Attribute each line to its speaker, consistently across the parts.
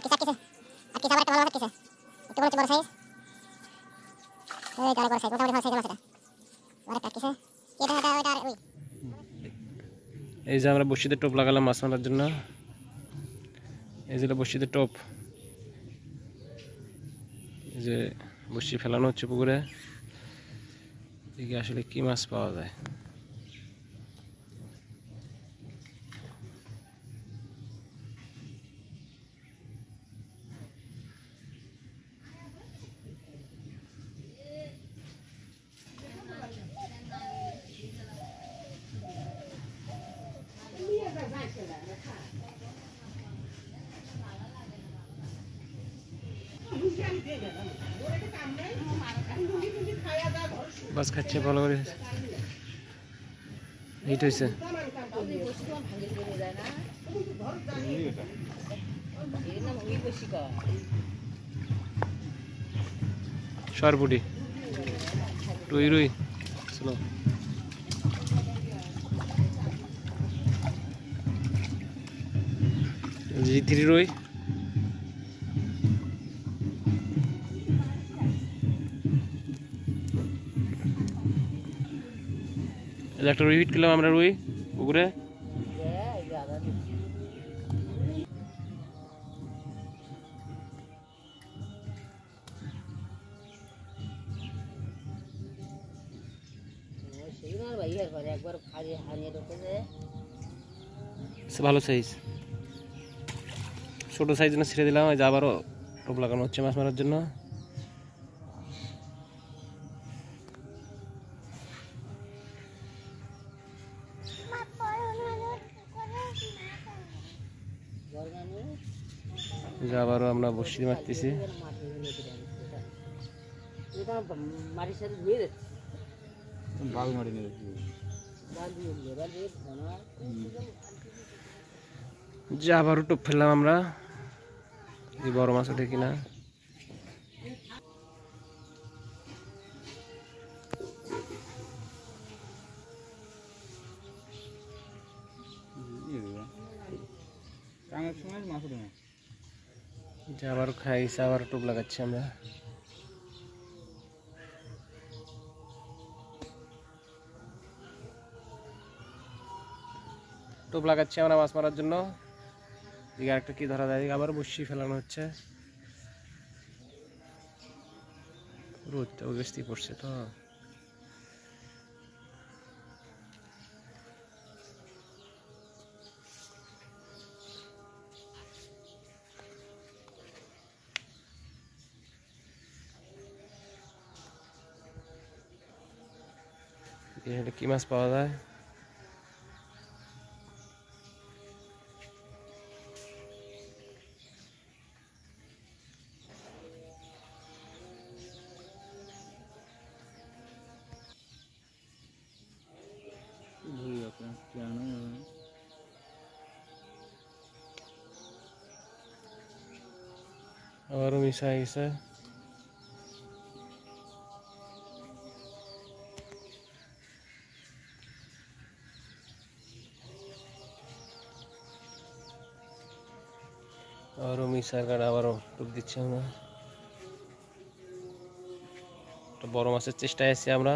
Speaker 1: আটকিছে আবার একটা ভালো আটকিছে একটু বড় বড় সাইজ এই তারে বড় সাইজ মোটামুটি ভালো সাইজের মাছ এটা আরেকটা আটকিছে এটা ওইটা ওই
Speaker 2: এই যে আমরা বড়শিতে টোপ লাগালাম মাছ মারার জন্য এই যে বড়শিতে টোপ এই যে বড়শি ফেলানো হচ্ছে পুকুরে দেখি আসলে কি মাছ পাওয়া যায় বাস খাচ্ছে ভালো করে হিট হয়েছে সরপুটি রুই রুই চলো জি3 রুই একটা রুই হিট করলাম আমরা রুই পুকুরে ভালো সাইজ ছোট সাইজ জন্য ছেড়ে দিলাম যে আবারও টোপ লাগানো হচ্ছে মাছ মারার জন্য আবারও আমরা বড়শি মারতেছি যে আবারও টোপ ফেললাম আমরা এই বড় মাছ ওঠে কিনা যে আবার খাইছে আবার টোপ লাগাচ্ছি আমরা টোপ লাগাচ্ছি আমরা মাছ মারার জন্য দিকে আরেকটা কি ধরা যায় আবার বড়শি ফেলানো হচ্ছে রোদটা বেশি পড়ছে তো কি মাছ পাওয়া যায় আবারও মিশা গেছে আবারও মিশার কারণে আবারও টোপ দিচ্ছি আমরা একটা বড় মাছের চেষ্টায় আছি আমরা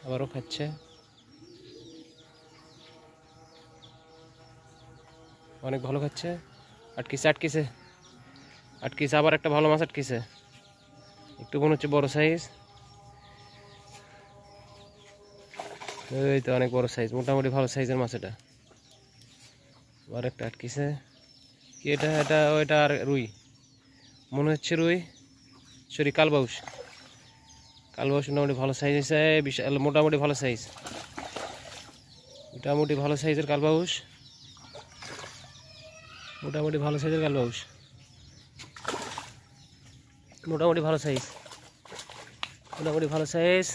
Speaker 2: আবারও খাচ্ছে অনেক ভালো খাচ্ছে আটকিছে আটকিছে আটকিছে আবার একটা ভালো মাছ আটকিছে একটু মনে হচ্ছে বড় সাইজ এই তো অনেক বড় সাইজ মোটামুটি ভালো সাইজের মাছ এটা আর একটা আটকিছে কি এটা এটা ওইটা আর রুই মনে হচ্ছে রুই সরি কালবাউস মোটামুটি ভালো সাইজ হয়েছে বিশাল মোটামুটি ভালো সাইজ মোটামুটি ভালো সাইজের কালবাউস মোটামুটি ভালো সাইজের কালবাউস মোটামুটি ভালো সাইজ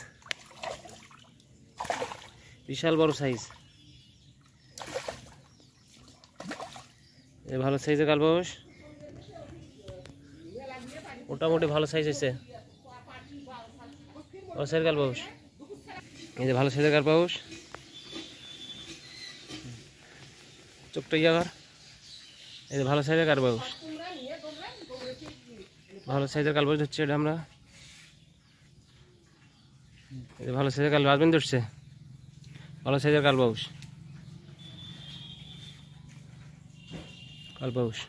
Speaker 2: বিশাল বড় সাইজ এই ভালো সাইজের কালবাউস, মোটামুটি ভালো সাইজ হয়েছে। বড় সাইজের কালবাউস, এই যে ভালো সাইজের কালবাউস, চোখটা ইয়ার, এই যে ভালো সাইজের কালবাউস, ভালো সাইজের কালবাউস হচ্ছে এটা আমরা। এই যে ভালো সাইজের কালবাউস আসবেন ধরছে, ভালো সাইজের কালবাউস, কালবাউস।